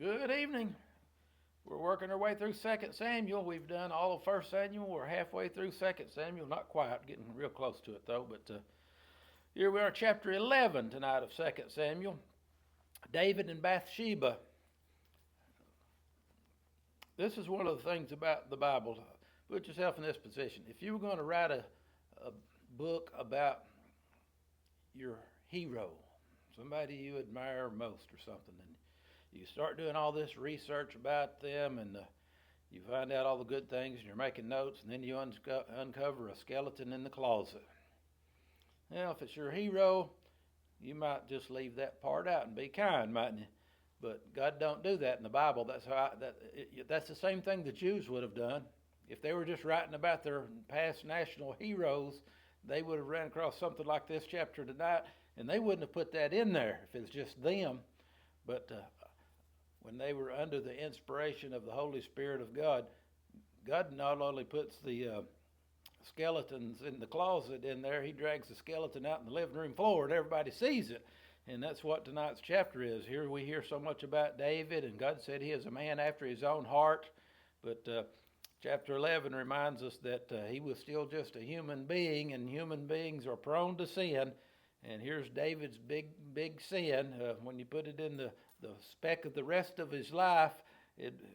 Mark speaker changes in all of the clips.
Speaker 1: Good evening. We're working our way through 2nd Samuel. We've done all of 1st Samuel. We're halfway through 2nd Samuel. Not quite, getting real close to it though. But here we are, chapter 11 tonight of 2nd Samuel. David and Bathsheba. This is one of the things about the Bible. Put yourself in this position. If you were going to write a book about your hero, somebody you admire most or something, and you start doing all this research about them, and you find out all the good things, and you're making notes, and then you uncover a skeleton in the closet. Now, if it's your hero, you might just leave that part out and be kind, mightn't you? But God don't do that in the Bible. That's the same thing the Jews would have done. If they were just writing about their past national heroes, they would have ran across something like this chapter tonight, and they wouldn't have put that in there if it's just them. But when they were under the inspiration of the Holy Spirit of God, God not only puts the skeletons in the closet in there, he drags the skeleton out in the living room floor and everybody sees it. And that's what tonight's chapter is. Here we hear so much about David, and God said he is a man after his own heart. But chapter 11 reminds us that he was still just a human being, and human beings are prone to sin. And here's David's big sin. When you put it in the spec of the rest of his life,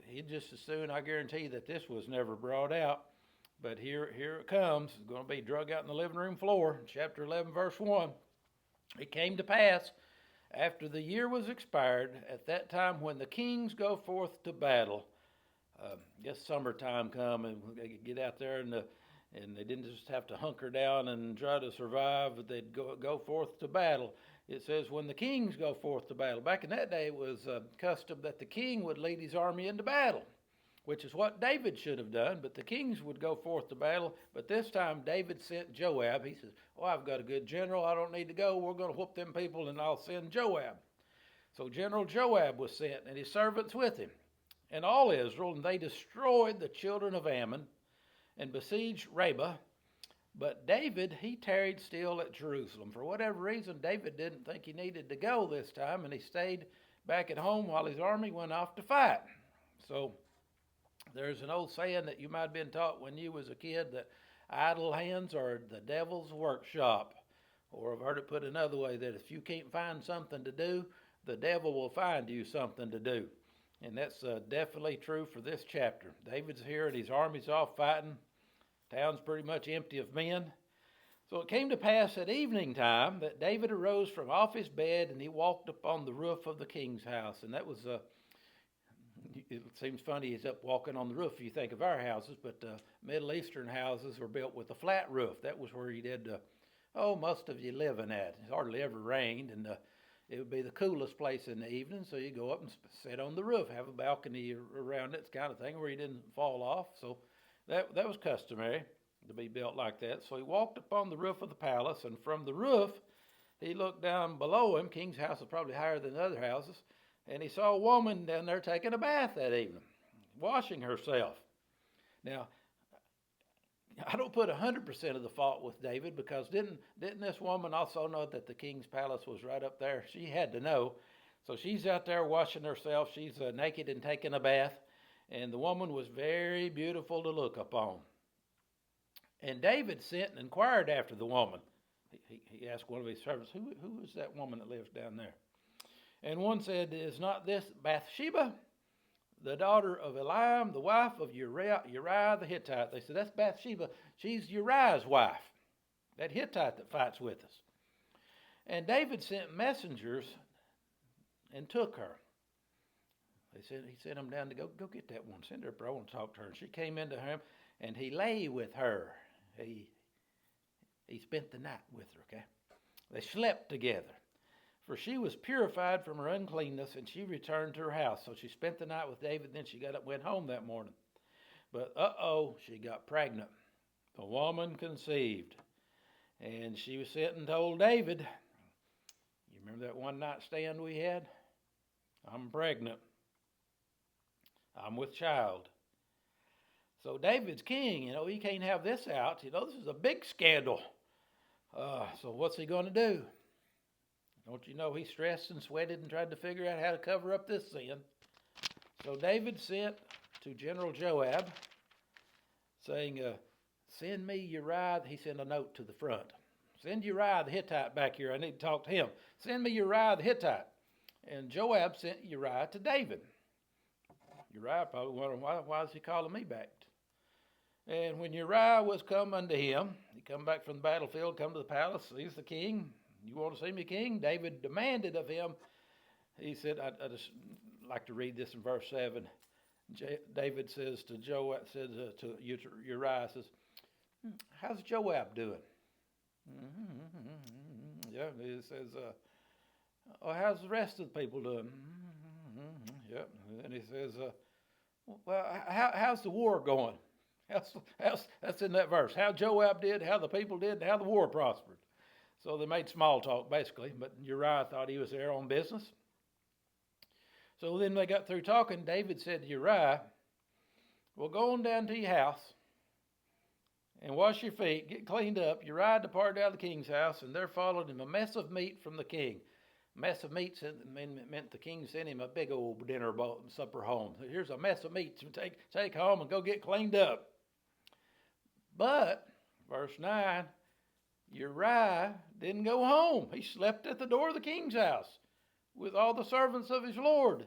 Speaker 1: he'd just as soon, I guarantee, that this was never brought out. But here it comes. It's going to be drug out in the living room floor. Chapter 11, verse 1. It came to pass, after the year was expired, at that time when the kings go forth to battle. Guess summertime come, and they get out there, and they didn't just have to hunker down and try to survive, but they'd go forth to battle. It says when the kings go forth to battle. Back in that day, it was custom that the king would lead his army into battle, which is what David should have done, but the kings would go forth to battle. But this time, David sent Joab. He says, I've got a good general. I don't need to go. We're going to whoop them people, and I'll send Joab. So General Joab was sent, and his servants with him, and all Israel, and they destroyed the children of Ammon and besieged Rabbah. But David, he tarried still at Jerusalem. For whatever reason, David didn't think he needed to go this time, and he stayed back at home while his army went off to fight. So there's an old saying that you might have been taught when you was a kid, that idle hands are the devil's workshop. Or I've heard it put another way, that if you can't find something to do, the devil will find you something to do. And that's definitely true for this chapter. David's here and his army's off fighting. Town's pretty much empty of men. So it came to pass at evening time that David arose from off his bed, and he walked upon the roof of the king's house. And that was, it seems funny he's up walking on the roof if you think of our houses, but Middle Eastern houses were built with a flat roof. That was where you did, most of you living at. It hardly ever rained, and it would be the coolest place in the evening, so you go up and sit on the roof, have a balcony around it, kind of thing, where you didn't fall off. So that was customary to be built like that. So he walked upon the roof of the palace, and from the roof he looked down below him. King's house was probably higher than other houses, and he saw a woman down there taking a bath that evening, washing herself. Now, I don't put 100% of the fault with David, because didn't this woman also know that the king's palace was right up there? She had to know. So she's out there washing herself. She's naked and taking a bath. And the woman was very beautiful to look upon. And David sent and inquired after the woman. He asked one of his servants, who is that woman that lives down there? And one said, is not this Bathsheba, the daughter of Eliam, the wife of Uriah the Hittite? They said, that's Bathsheba. She's Uriah's wife, that Hittite that fights with us. And David sent messengers and took her. He sent them down to go get that one. Send her up. I want to talk to her. And she came into him, and he lay with her. He spent the night with her, okay? They slept together. For she was purified from her uncleanness, and she returned to her house. So she spent the night with David, then she got up and went home that morning. But she got pregnant. The woman conceived. And she was sent and told David, you remember that one night stand we had? I'm pregnant. I'm with child. So David's king, he can't have this out. This is a big scandal. So what's he going to do? Don't you know he stressed and sweated and tried to figure out how to cover up this sin? So David sent to General Joab, saying, send me Uriah. He sent a note to the front. Send Uriah the Hittite back here. I need to talk to him. Send me Uriah the Hittite. And Joab sent Uriah to David. Uriah probably wondering, why is he calling me back? And when Uriah was come unto him, he come back from the battlefield, come to the palace, sees the king. You want to see me, king? David demanded of him. He said, I just like to read this in verse 7. David says to Joab, to Uriah, says, how's Joab doing? Yeah, he says, how's the rest of the people doing? Yep. And he says, well, how's the war going? That's in that verse. How Joab did, how the people did, and how the war prospered. So they made small talk, basically, but Uriah thought he was there on business. So then they got through talking. David said to Uriah, well, go on down to your house and wash your feet, get cleaned up. Uriah departed out of the king's house, and there followed him a mess of meat from the king. A mess of meat meant the king sent him a big old dinner supper home. So here's a mess of meat to take home and go get cleaned up. But, verse 9, Uriah didn't go home. He slept at the door of the king's house with all the servants of his lord.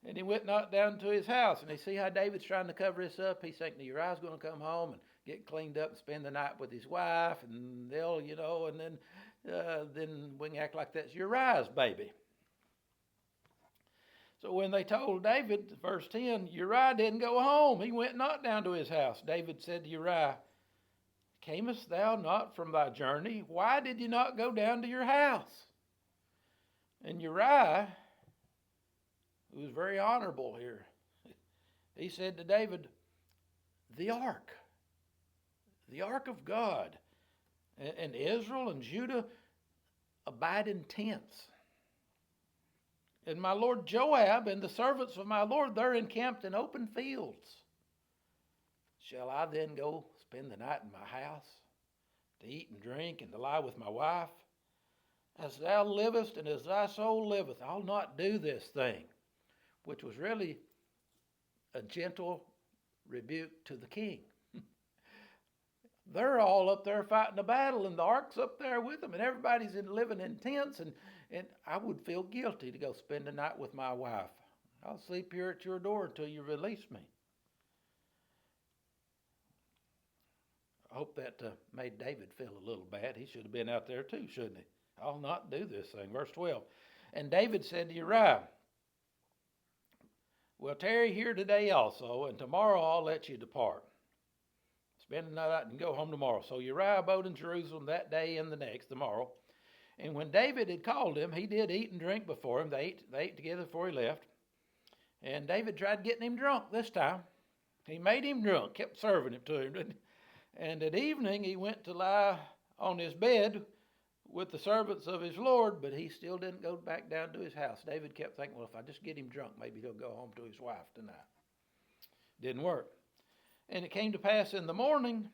Speaker 1: And he went not down to his house. And you see how David's trying to cover this up? He's thinking Uriah's going to come home and get cleaned up and spend the night with his wife. And they'll, and then we can act like that's Uriah's baby. So when they told David, verse 10, Uriah didn't go home. He went not down to his house. David said to Uriah, camest thou not from thy journey? Why did you not go down to your house? And Uriah, who was very honorable here, he said to David, the ark of God, and Israel and Judah abide in tents. And my lord Joab and the servants of my lord, they're encamped in open fields. Shall I then go spend the night in my house, to eat and drink, and to lie with my wife? As thou livest, and as thy soul liveth, I'll not do this thing. Which was really a gentle rebuke to the king. They're all up there fighting a battle, and the ark's up there with them, and everybody's living in tents, and I would feel guilty to go spend the night with my wife. I'll sleep here at your door until you release me. I hope that made David feel a little bad. He should have been out there too, shouldn't he? I'll not do this thing. Verse 12. And David said to Uriah, well, tarry here today also, and tomorrow I'll let you depart. Spend the night and go home tomorrow. So Uriah abode in Jerusalem that day and the next, tomorrow. And when David had called him, he did eat and drink before him. They ate together before he left. And David tried getting him drunk this time. He made him drunk, kept serving it to him, didn't he? And at evening he went to lie on his bed with the servants of his Lord, but he still didn't go back down to his house. David kept thinking, well, if I just get him drunk, maybe he'll go home to his wife tonight. Didn't work. And it came to pass in the morning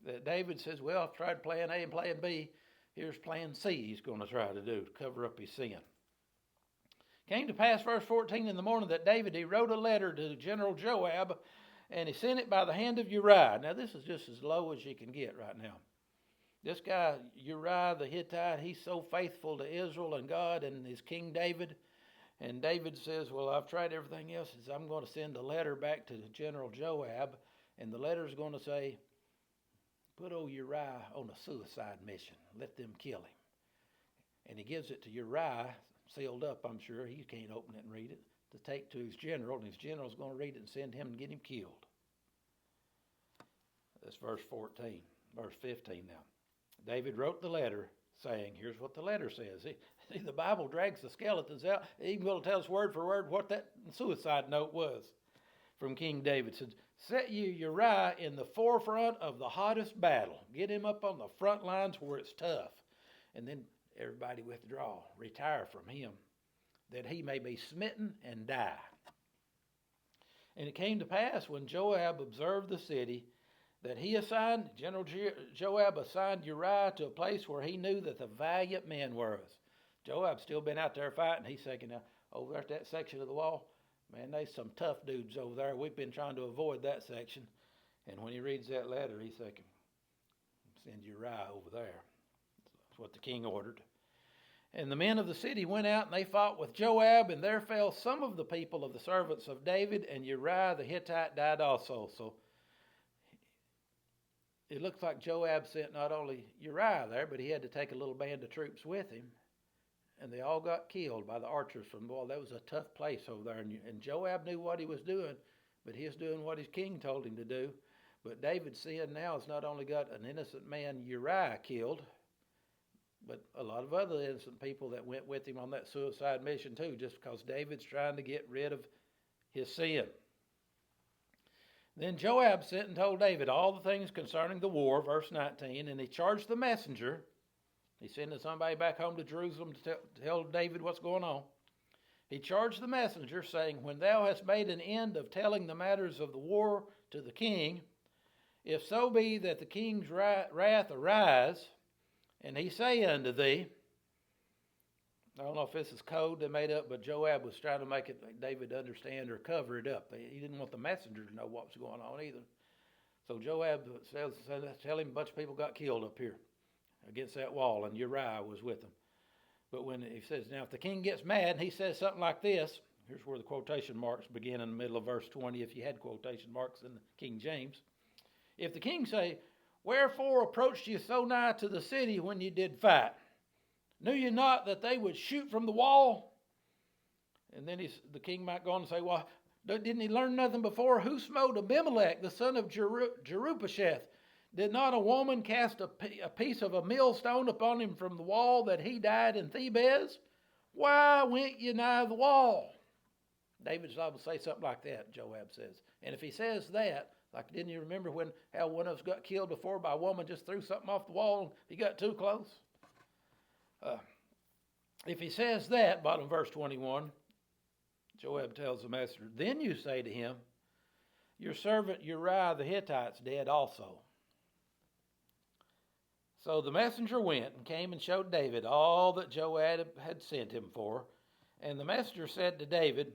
Speaker 1: that David says, well, I've tried plan A and plan B. Here's plan C he's going to try to do to cover up his sin. Came to pass, verse 14, in the morning that David, he wrote a letter to General Joab, and he sent it by the hand of Uriah. Now, this is just as low as you can get right now. This guy, Uriah the Hittite, he's so faithful to Israel and God and his King David. And David says, well, I've tried everything else. He says, I'm going to send a letter back to General Joab. And the letter's going to say, put old Uriah on a suicide mission. Let them kill him. And he gives it to Uriah, sealed up, I'm sure. He can't open it and read it. To take to his general. And his general's going to read it and send him and get him killed. That's verse 14. Verse 15 now. David wrote the letter saying, here's what the letter says. See, the Bible drags the skeletons out. It even will tell us word for word what that suicide note was from King David. It said, set you Uriah in the forefront of the hottest battle. Get him up on the front lines where it's tough. And then everybody withdraw, retire from him, that he may be smitten and die. And it came to pass when Joab observed the city, that he assigned, General Joab assigned Uriah to a place where he knew that the valiant men were. Joab's still been out there fighting. He's thinking, now, over there at that section of the wall, Man, there's some tough dudes over there. We've been trying to avoid that section. And when he reads that letter, he's thinking, send Uriah over there. That's what the king ordered. And the men of the city went out, and they fought with Joab, and there fell some of the people of the servants of David, and Uriah the Hittite died also. So it looks like Joab sent not only Uriah there, but he had to take a little band of troops with him. And they all got killed by the archers from the wall. That was a tough place over there. And Joab knew what he was doing, but he was doing what his king told him to do. But David's sin now has not only got an innocent man, Uriah, killed, but a lot of other innocent people that went with him on that suicide mission too, just because David's trying to get rid of his sin. Then Joab sent and told David all the things concerning the war, verse 19, and he charged the messenger. He's sending somebody back home to Jerusalem to tell David what's going on. He charged the messenger, saying, when thou hast made an end of telling the matters of the war to the king, if so be that the king's wrath arise, and he say unto thee, I don't know if this is code they made up, but Joab was trying to make David understand or cover it up. He didn't want the messenger to know what was going on either. So Joab says, tell him a bunch of people got killed up here against that wall, and Uriah was with them. But when he says, now if the king gets mad, and he says something like this, here's where the quotation marks begin in the middle of verse 20, if you had quotation marks in the King James. If the king say, wherefore approached you so nigh to the city when you did fight? Knew you not that they would shoot from the wall? And then the king might go on and say, well, didn't he learn nothing before? Who smote Abimelech, the son of Jerubasheth? Did not a woman cast a piece of a millstone upon him from the wall that he died in Thebez? Why went you nigh the wall? David's liable to say something like that, Joab says. And if he says that, like didn't you remember how one of us got killed before by a woman just threw something off the wall and he got too close? If he says that, bottom verse 21, Joab tells the messenger, then you say to him, your servant Uriah the Hittite's dead also. So the messenger went and came and showed David all that Joab had sent him for. And the messenger said to David,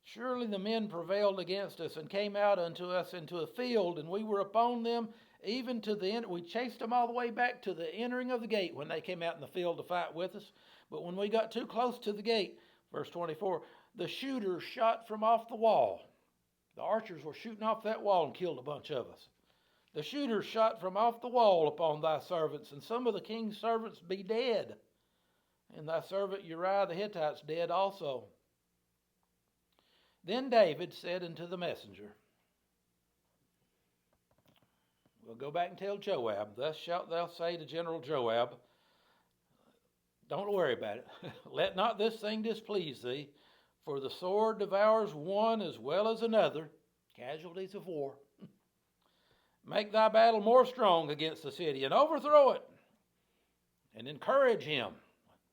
Speaker 1: surely the men prevailed against us and came out unto us into a field, and we were upon them even to the end. We chased them all the way back to the entering of the gate when they came out in the field to fight with us. But when we got too close to the gate, verse 24, the shooters shot from off the wall. The archers were shooting off that wall and killed a bunch of us. The shooters shot from off the wall upon thy servants, and some of the king's servants be dead. And thy servant Uriah the Hittite's dead also. Then David said unto the messenger, we'll go back and tell Joab, thus shalt thou say to General Joab, don't worry about it. Let not this thing displease thee, for the sword devours one as well as another, casualties of war. Make thy battle more strong against the city and overthrow it, and encourage him.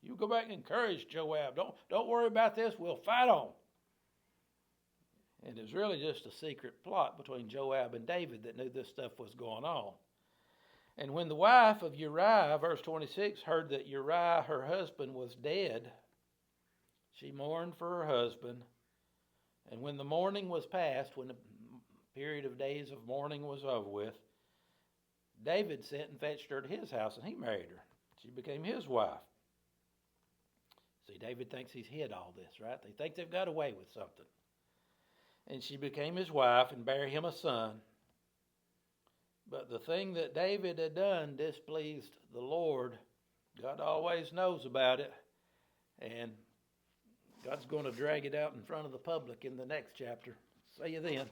Speaker 1: You go back and encourage Joab. Don't worry about this. We'll fight on. And it was really just a secret plot between Joab and David that knew this stuff was going on. And when the wife of Uriah, verse 26, heard that Uriah, her husband, was dead, she mourned for her husband. And when the mourning was past, when the period of days of mourning was over with, David sent and fetched her to his house, and he married her. She became his wife. See, David thinks he's hid all this, right? They think they've got away with something. And she became his wife and bare him a son. But the thing that David had done displeased the Lord. God always knows about it. And God's going to drag it out in front of the public in the next chapter. See you then.